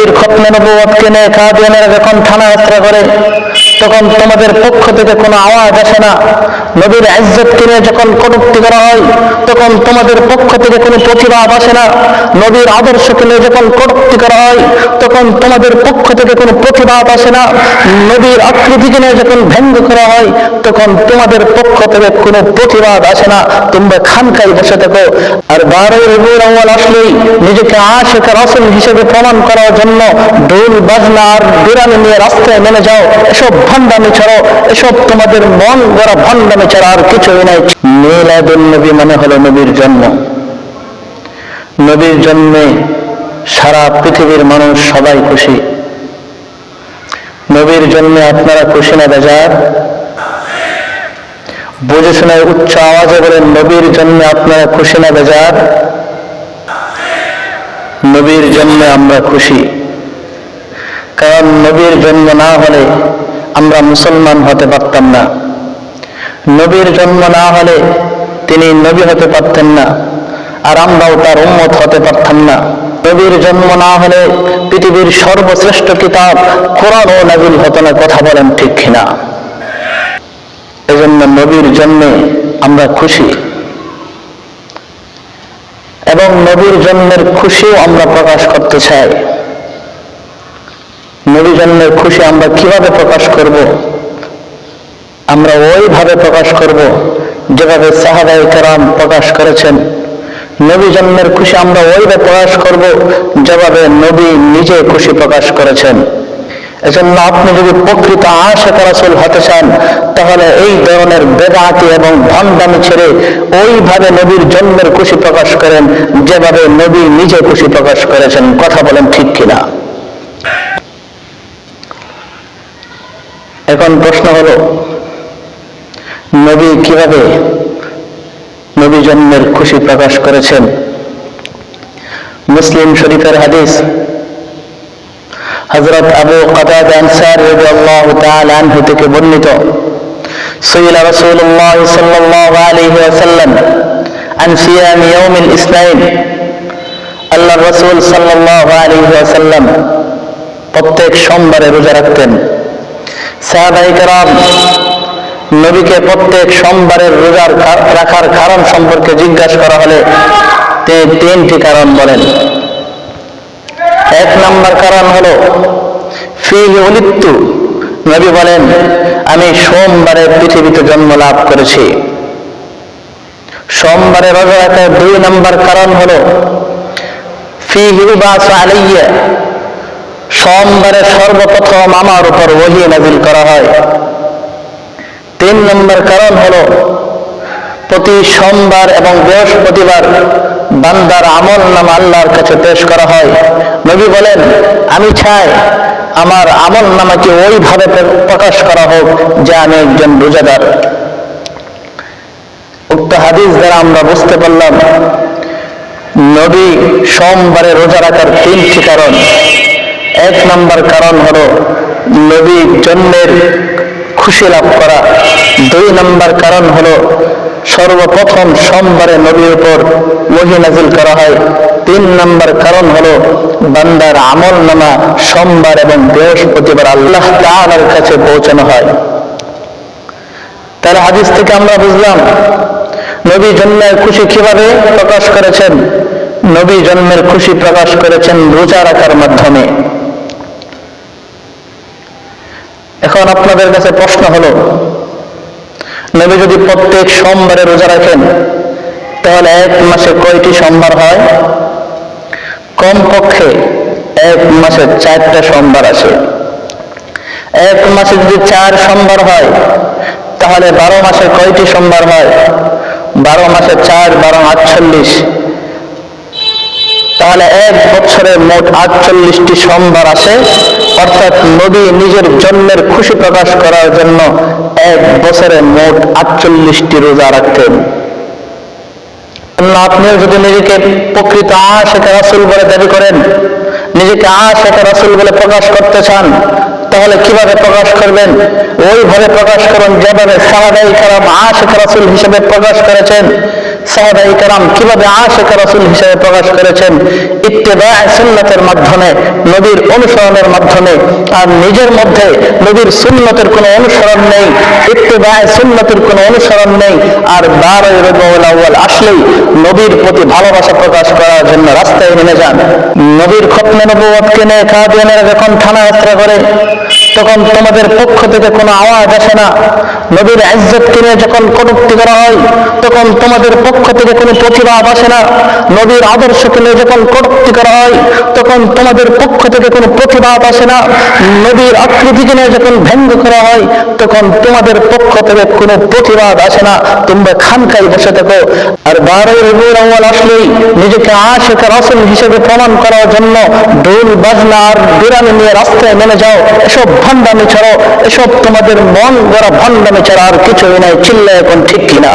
নবীর খতমে নবুয়তকে নিয়ে কাদিয়ানীরা যখন থানা যাত্রা করে তখন তোমাদের পক্ষ থেকে কোনো আওয়াজ আসে না। নবীর ইজ্জতকে নিয়ে যখন কটূক্তি করা হয় তখন তোমাদের পক্ষ থেকে কোনো প্রতিবাদ আসে না। নবীর আদর্শকে নিয়ে যখন কটূক্তি করা হয় তখন তোমাদের পক্ষ থেকে কোনো প্রতিবাদ আসে না। নবীর আকৃতিকে নিয়ে যখন ব্যঙ্গ করা হয় তখন তোমাদের পক্ষ থেকে কোনো প্রতিবাদ আসে না। তোমরা খানকায় বসে থাকো। আর 12 রবিউল আউয়াল আসলেই নিজেকে আশিক রাসূল হিসেবে প্রমাণ করার জন্য ঢোল বাজনা আর বিরানি নিয়ে রাস্তায় নেমে যাও। এসব ভণ্ডামি ছাড়ো, এসব তোমাদের মন গড়া ভণ্ডামি ছাড়া আর কিছুই নাই। মিলাদুন নবী মানে হলো নবীর জন্ম। নবীর জন্মে সারা পৃথিবীর মানুষ সবাই খুশি। নবীর জন্মে আপনারা খুশি না বেজার? বুঝে শুনে উচ্চ আওয়াজে বলেন, নবীর জন্মে আপনারা খুশি না বেজার? নবীর জন্মে আমরা খুশি, কারণ নবীর জন্ম না হলে আমরা মুসলমান হতে পারতাম না। নবীর জন্ম না হলে তিনি নবী হতে পারতেন না, আর আমরাও তার উম্মত হতে পারতাম না। নবীর জন্ম না হলে পৃথিবীর সর্বশ্রেষ্ঠ কিতাব কোরআনও নাযিল হতো না। কথা বলেন ঠিক কিনা? এজন্য নবীর জন্মে আমরা খুশি, এবং নবীর জন্মের খুশিও আমরা প্রকাশ করতে চাই। নবী জন্মের খুশি আমরা কিভাবে প্রকাশ করব? আমরা ওইভাবে প্রকাশ করব যেভাবে সাহাবায়ে কেরাম প্রকাশ করেছেন। নবী জন্মের খুশি আমরা ওইভাবে প্রকাশ করব যেভাবে নবী নিজে খুশি প্রকাশ করেছেন। এজন্য আপনি যদি প্রকৃত আশিক রাসূল হতে চান তাহলে এই ধরনের বেদাতি এবং ভণ্ডামি ছেড়ে ওইভাবে নবীর জন্মের খুশি প্রকাশ করেন যেভাবে নবী নিজে খুশি প্রকাশ করেছেন। কথা বলেন ঠিক কিনা? এখন প্রশ্ন হলো, নবী কিভাবে নবী জন্মের খুশি প্রকাশ করেছেন? মুসলিম শরীফের হাদিস, হযরত আবু কাতাদা আনসারী রাদিয়াল্লাহু তাআলা আনহু থেকে বর্ণিত, সুইলা রাসূলুল্লাহ সাল্লাল্লাহু আলাইহি ওয়াসাল্লাম আন সিয়াম ইয়াউমিল ইসনাইন। আল্লাহর রাসূল সাল্লাল্লাহু আলাইহি ওয়াসাল্লাম প্রত্যেক সোমবারে রোজা রাখতেন। সাহাবায়ে কেরাম নবীকে প্রত্যেক সোমবারের রোজা রাখার কারণ সম্পর্কে জিজ্ঞাসা করা হলে তিনি 3টি কারণ বলেন। 1 নম্বর কারণ হলো ফিহি উলিদতু। নবী বলেন, আমি সোমবারে পৃথিবীতে জন্ম লাভ করেছি। সোমবারে রোজা রাখার 2 নম্বর কারণ হলো ফিহি উবাসু আলাইয়া। সোমবারে সর্বপ্রথম আমার উপর ওহী নাযিল করা হয়। 3 নম্বর কারণ হলো প্রতি সোমবার এবং বৃহস্পতিবার বান্দার আমল নামা আল্লাহর কাছে পেশ করা হয়। নবী বলেন, আমি চাই আমার আমল নামাকে ওইভাবে প্রকাশ করা হোক যে আমি একজন রোজাদার। উক্ত হাদিস দ্বারা আমরা বুঝতে পারলাম নবী সোমবারে রোজা রাখার 3টি কারণ। 1 নম্বর কারণ হলো নবী জন্মের খুশি লাভ করা। 2 নম্বর কারণ হলো সর্বপ্রথম সোমবারে নবীর উপর ওহী নাযিল করা হয়। 3 নম্বর কারণ হলো বান্দার আমল নামা সোমবার এবং বৃহস্পতিবার আল্লাহ তাআলার কাছে পৌঁছানো হয়। তার হাদিস থেকে আমরা বুঝলাম নবী জন্মের খুশি কিভাবে প্রকাশ করেছেন। নবী জন্মের খুশি প্রকাশ করেছেন রোজা রাখার মাধ্যমে। এখন আপনাদের কাছে প্রশ্ন হলো, নবী যদি প্রত্যেক সোমবারে রোজা রাখেন তাহলে 1 মাসে কয়টি সোমবার হয়? কমপক্ষে 1 মাসে 4টা সোমবার আসে। 1 মাসে যদি 4 সোমবার হয় তাহলে 12 মাসে কয়টি সোমবার হয়? 12 মাসে 4 12 48। তাহলে 1 বছরে মোট 48টি সোমবার আসে। অর্থাৎ নবী নিজের জন্মের খুশি প্রকাশ করার জন্য 1 বছরে মোট 48টি রোজা রাখতেন। আপনিও যদি নিজেকে প্রকৃত আশিক রাসূল বলে দাবি করেন, নিজেকে আশিক রাসূল বলে প্রকাশ করতে চান, তাহলে কিভাবে প্রকাশ করবেন? ওইভাবে প্রকাশ করুন যেভাবে সাহাবায়ে কেরাম আশিক রাসূল হিসেবে প্রকাশ করেছেন। সাহাবায়ে কেরাম কিভাবে আশিক রাসূল হিসেবে প্রকাশ করেছেন, ইত্তেবা সুন্নাতের মাধ্যমে, নবীর অনুসরণের মাধ্যমে। আর নিজের মধ্যে নবীর সুন্নতের কোনো অনুসরণ নেই, ইত্তেবা সুন্নতের কোনো অনুসরণ নেই। আর 12 রবিউল আউয়াল আসলেই নবীর প্রতি ভালোবাসা প্রকাশ করার জন্য রাস্তায় নেমে যান। নবীর খতমে নবুয়তকে নিয়ে কাদিয়ানীরা যখন থানা যাত্রা করে, তখন তোমাদের পক্ষ থেকে কোনো আওয়াজ আসে না। নবীর ইজ্জতকে নিয়ে যখন কটূক্তি করা হয়, তখন তোমাদের পক্ষ থেকে কোনো প্রতিবাদ আসে না। নবীর আদর্শকে নিয়ে যখন কটূক্তি করা হয়, তখন তোমাদের পক্ষ থেকে কোনো প্রতিবাদ আসে না। নবীর আকৃতিকে নিয়ে যখন ব্যঙ্গ করা হয়, তখন তোমাদের পক্ষ থেকে কোনো প্রতিবাদ আসে না। তোমরা খানকায় বসে থাকো। আর 12 রবিউল আউয়াল আসলেই নিজেকে আশিক রাসূল হিসেবে প্রমাণ করার জন্য ঢোল বাজনা আর বিরানি নিয়ে রাস্তায় নেমে যাও। এসব ভণ্ডামি ছাড়ো, এসব তোমাদের মন গড়া ভণ্ডামি ছাড়া আর কিছুই নাই। চিল্লায় এখন ঠিক কিনা?